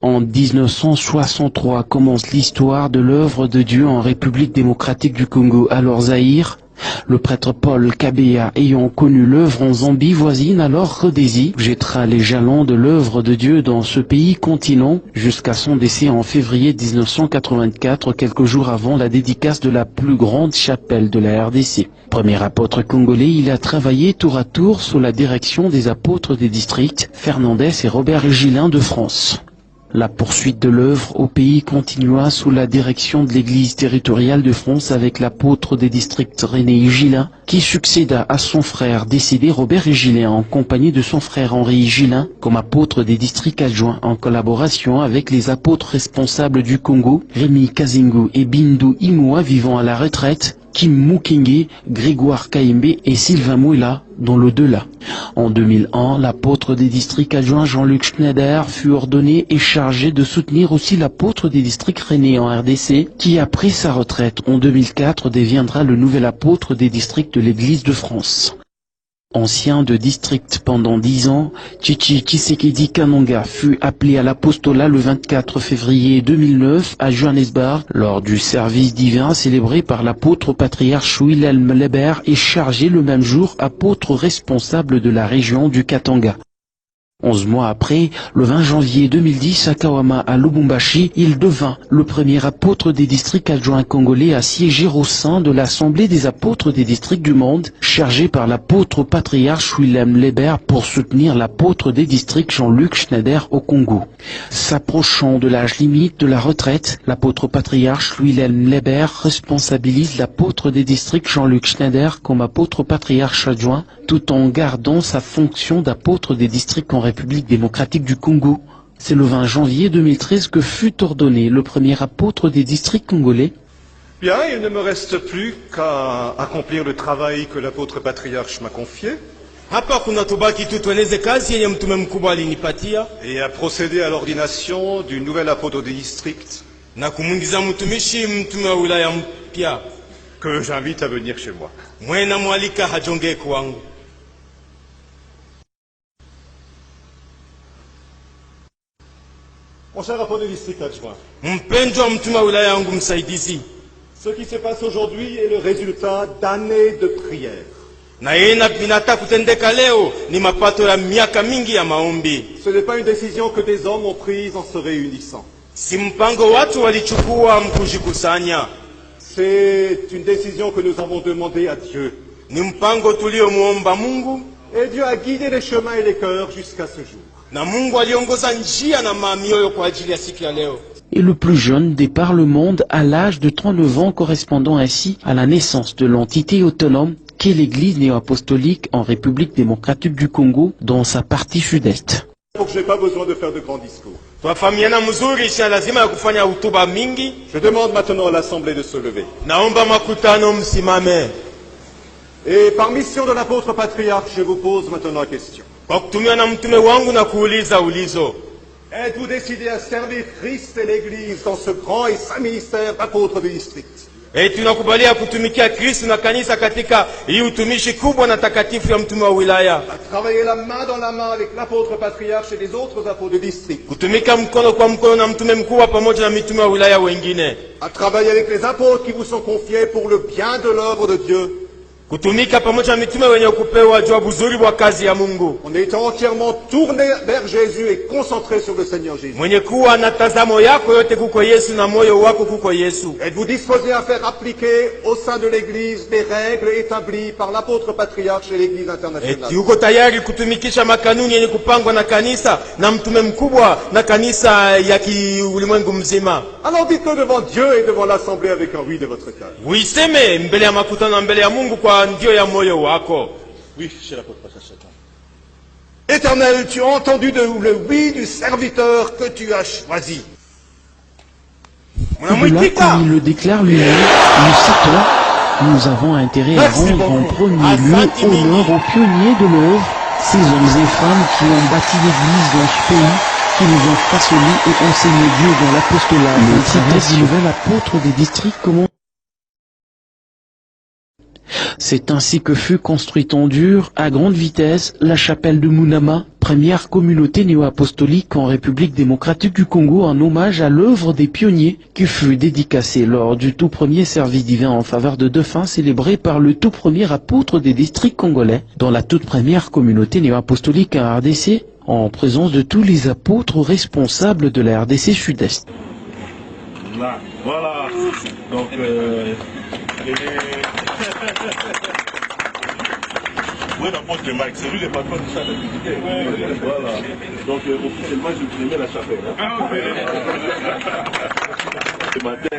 En 1963 commence l'histoire de l'œuvre de Dieu en République démocratique du Congo, alors Zaïre. Le prêtre Paul Kabea, ayant connu l'œuvre en Zambie voisine, alors Rhodésie, jettera les jalons de l'œuvre de Dieu dans ce pays continent, jusqu'à son décès en février 1984, quelques jours avant la dédicace de la plus grande chapelle de la RDC. Premier apôtre congolais, il a travaillé tour à tour sous la direction des apôtres des districts, Fernandez et Robert Gillin de France. La poursuite de l'œuvre au pays continua sous la direction de l'Église territoriale de France avec l'apôtre des districts René Gillin, qui succéda à son frère décédé Robert Gillin en compagnie de son frère Henri Gillin comme apôtre des districts adjoints en collaboration avec les apôtres responsables du Congo, Rémi Kazingu et Bindu Imoua vivant à la retraite, Kim Mukinge, Grégoire Kaimbe et Sylvain Mouila, dans l'au-delà. En 2001, l'apôtre des districts adjoints Jean-Luc Schneider fut ordonné et chargé de soutenir aussi l'apôtre des districts René en RDC, qui après sa retraite en 2004 deviendra le nouvel apôtre des districts de l'Église de France. Ancien de district pendant 10 ans, Chichi Tshisekedi Kanonga fut appelé à l'apostolat le 24 février 2009 à Johannesburg lors du service divin célébré par l'apôtre patriarche Wilhelm Leber et chargé le même jour apôtre responsable de la région du Katanga. 11 mois après, le 20 janvier 2010 à Kawama à Lubumbashi, il devint le premier apôtre des districts adjoints congolais à siéger au sein de l'Assemblée des apôtres des districts du monde, chargé par l'apôtre patriarche Wilhelm Leber pour soutenir l'apôtre des districts Jean-Luc Schneider au Congo. S'approchant de l'âge limite de la retraite, l'apôtre patriarche Wilhelm Leber responsabilise l'apôtre des districts Jean-Luc Schneider comme apôtre patriarche adjoint, tout en gardant sa fonction d'apôtre des districts en République démocratique du Congo. C'est le 20 janvier 2013 que fut ordonné le premier apôtre des districts congolais. Bien, il ne me reste plus qu'à accomplir le travail que l'apôtre patriarche m'a confié et à procéder à l'ordination du nouvel apôtre des districts que j'invite à venir chez moi. Mon cher apôtre de district adjoint, ce qui se passe aujourd'hui est le résultat d'années de prières. Ce n'est pas une décision que des hommes ont prise en se réunissant. C'est une décision que nous avons demandée à Dieu. Et Dieu a guidé les chemins et les cœurs jusqu'à ce jour. Et le plus jeune départ le monde à l'âge de 39 ans, correspondant ainsi à la naissance de l'entité autonome qu'est l'Église néo-apostolique en République démocratique du Congo dans sa partie sud-est. Donc je n'ai pas besoin de faire de grands discours. Je demande maintenant à l'Assemblée de se lever. Et par mission de l'apôtre patriarche, je vous pose maintenant la question. Êtes-vous décidé à servir Christ et l'Église dans ce grand et saint ministère d'apôtre du district? À travailler la main dans la main avec l'apôtre patriarche et les autres apôtres du district. À travailler avec les apôtres qui vous sont confiés pour le bien de l'œuvre de Dieu. En étant entièrement tourné vers Jésus et concentré sur le Seigneur Jésus. Êtes-vous disposé à faire appliquer au sein de l'Église les règles établies par l'apôtre patriarche et l'Église internationale? Alors dites-le devant Dieu et devant l'Assemblée avec un oui de votre cœur. Oui, cher apôtre patriarche. Éternel, tu as entendu le oui du serviteur que tu as choisi. Et de là, comme il le déclare lui-même, nous citons, nous avons intérêt à rendre en premier lieu honneur aux pionniers de l'œuvre, ces hommes et femmes qui ont bâti l'Église dans ce pays, qui nous ont façonné et enseigné Dieu dans l'apostolat. Le titre du nouvel apôtre des districts commence. C'est ainsi que fut construite en dur, à grande vitesse, la chapelle de Munama, première communauté néo-apostolique en République démocratique du Congo, en hommage à l'œuvre des pionniers qui fut dédicacée lors du tout premier service divin en faveur de défunts célébré par le tout premier apôtre des districts congolais, dans la toute première communauté néo-apostolique en RDC, en présence de tous les apôtres responsables de la RDC Sud-Est. Là, voilà. Donc, oui, l'apôtre de Mike, c'est lui le patron de chaque activité. Voilà. Donc, officiellement, je vous mets la chapelle. Ce matin,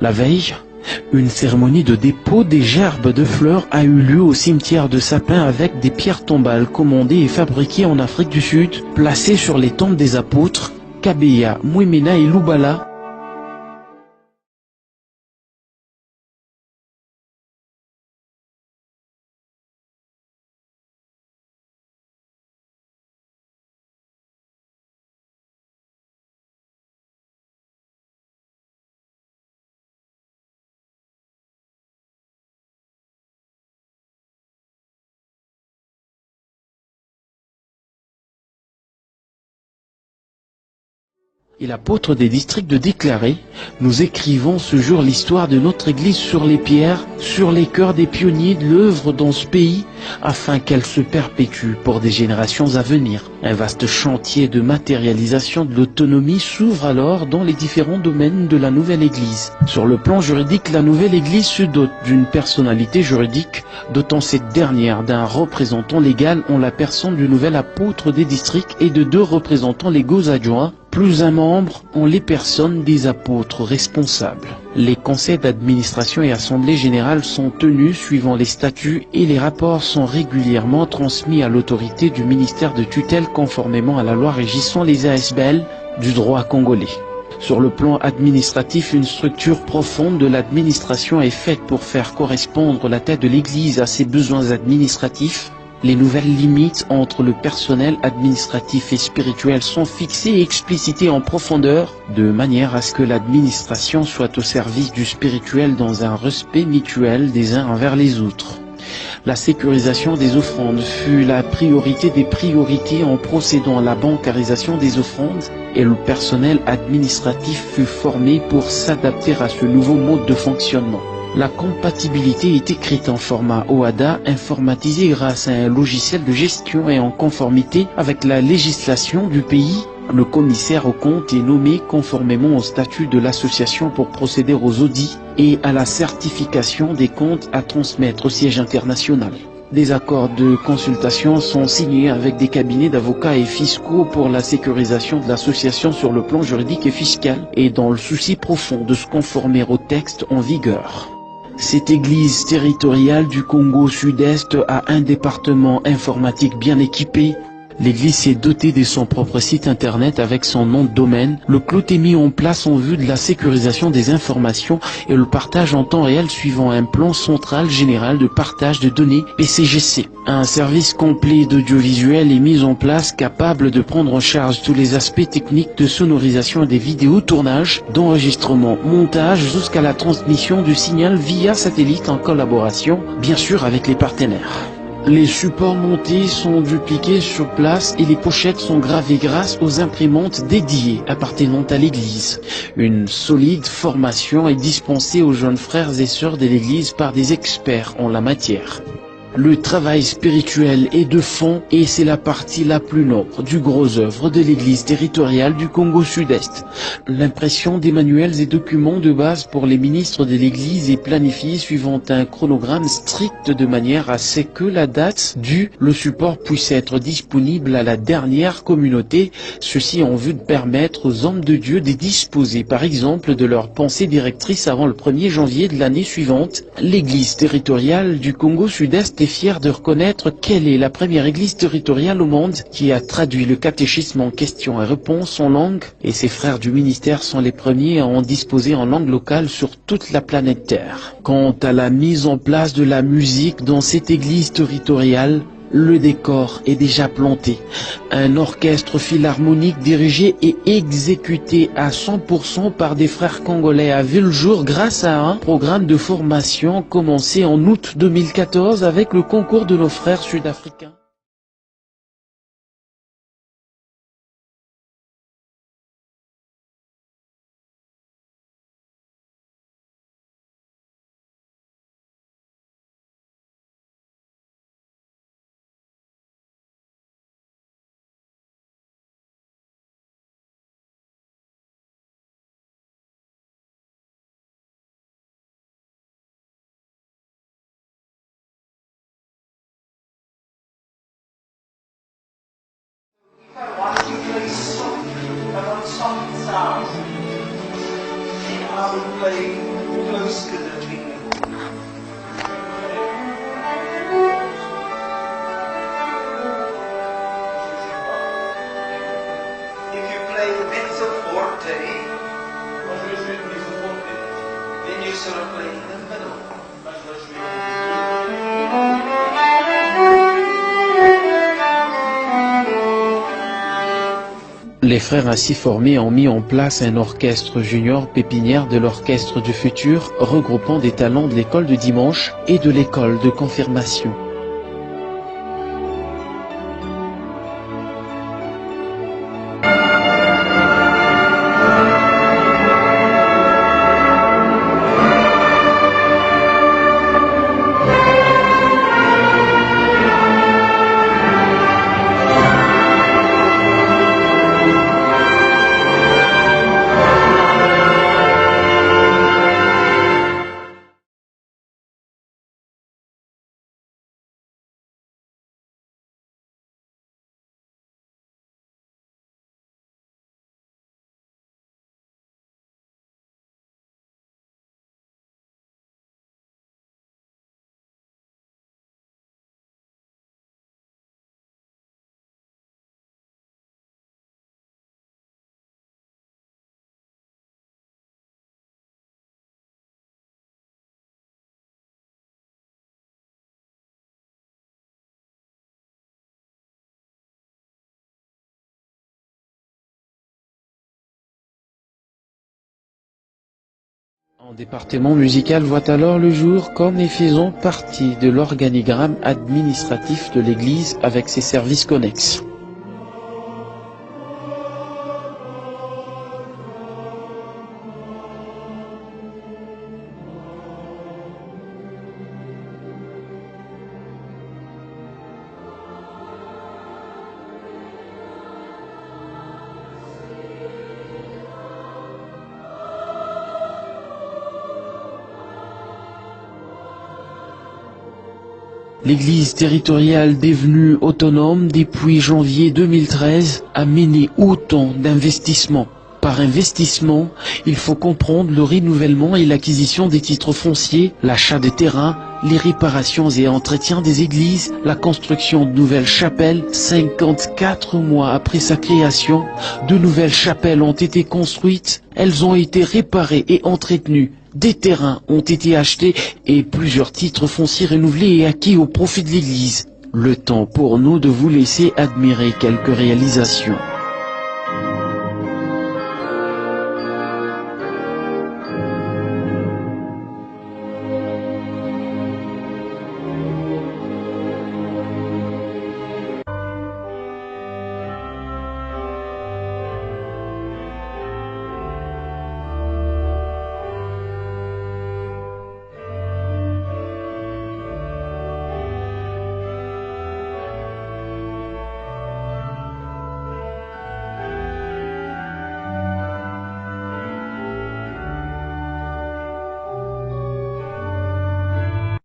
La veille, une cérémonie de dépôt des gerbes de fleurs a eu lieu au cimetière de Sapin avec des pierres tombales commandées et fabriquées en Afrique du Sud, placées sur les tombes des apôtres, Kabeya, Mwemena et Lubala. Et l'apôtre des districts de déclarer, nous écrivons ce jour l'histoire de notre Église sur les pierres, sur les cœurs des pionniers de l'œuvre dans ce pays, afin qu'elle se perpétue pour des générations à venir. Un vaste chantier de matérialisation de l'autonomie s'ouvre alors dans les différents domaines de la nouvelle Église. Sur le plan juridique, la nouvelle Église se dote d'une personnalité juridique, dotant cette dernière d'un représentant légal en la personne du nouvel apôtre des districts et de 2 représentants légaux adjoints, plus un membre ont les personnes des apôtres responsables. Les conseils d'administration et assemblées générales sont tenus suivant les statuts et les rapports sont régulièrement transmis à l'autorité du ministère de tutelle conformément à la loi régissant les ASBL du droit congolais. Sur le plan administratif, une structure profonde de l'administration est faite pour faire correspondre la tête de l'Église à ses besoins administratifs. Les nouvelles limites entre le personnel administratif et spirituel sont fixées et explicitées en profondeur, de manière à ce que l'administration soit au service du spirituel dans un respect mutuel des uns envers les autres. La sécurisation des offrandes fut la priorité des priorités en procédant à la bancarisation des offrandes et le personnel administratif fut formé pour s'adapter à ce nouveau mode de fonctionnement. La compatibilité est écrite en format OADA informatisé grâce à un logiciel de gestion et en conformité avec la législation du pays. Le commissaire aux comptes est nommé conformément au statut de l'association pour procéder aux audits et à la certification des comptes à transmettre au siège international. Des accords de consultation sont signés avec des cabinets d'avocats et fiscaux pour la sécurisation de l'association sur le plan juridique et fiscal et dans le souci profond de se conformer au texte en vigueur. Cette église territoriale du Congo Sud-Est a un département informatique bien équipé. L'église est dotée de son propre site internet avec son nom de domaine. Le clou est mis en place en vue de la sécurisation des informations et le partage en temps réel suivant un plan central général de partage de données PCGC. Un service complet d'audiovisuel est mis en place capable de prendre en charge tous les aspects techniques de sonorisation des vidéos, tournage, d'enregistrement, montage jusqu'à la transmission du signal via satellite en collaboration, bien sûr avec les partenaires. Les supports montés sont dupliqués sur place et les pochettes sont gravées grâce aux imprimantes dédiées appartenant à l'église. Une solide formation est dispensée aux jeunes frères et sœurs de l'église par des experts en la matière. Le travail spirituel est de fond et c'est la partie la plus noble du gros œuvre de l'église territoriale du Congo Sud-Est. L'impression des manuels et documents de base pour les ministres de l'église est planifiée suivant un chronogramme strict de manière à ce que la date le support puisse être disponible à la dernière communauté, ceci en vue de permettre aux hommes de Dieu de disposer par exemple de leur pensée directrice avant le 1er janvier de l'année suivante. L'église territoriale du Congo Sud-Est était fier de reconnaître quelle est la première église territoriale au monde qui a traduit le catéchisme en questions et réponses en langue, et ses frères du ministère sont les premiers à en disposer en langue locale sur toute la planète Terre. Quant à la mise en place de la musique dans cette église territoriale, le décor est déjà planté. Un orchestre philharmonique dirigé et exécuté à 100% par des frères congolais a vu le jour grâce à un programme de formation commencé en août 2014 avec le concours de nos frères sud-africains. Les frères ainsi formés ont mis en place un orchestre junior pépinière de l'orchestre du futur, regroupant des talents de l'école de dimanche et de l'école de confirmation. Un département musical voit alors le jour comme et faisant partie de l'organigramme administratif de l'Église avec ses services connexes. L'église territoriale devenue autonome depuis janvier 2013 a mené autant d'investissements. Par investissement, il faut comprendre le renouvellement et l'acquisition des titres fonciers, l'achat des terrains, les réparations et entretiens des églises, la construction de nouvelles chapelles. 54 mois après sa création, de nouvelles chapelles ont été construites, elles ont été réparées et entretenues. Des terrains ont été achetés et plusieurs titres fonciers renouvelés et acquis au profit de l'Église. Le temps pour nous de vous laisser admirer quelques réalisations.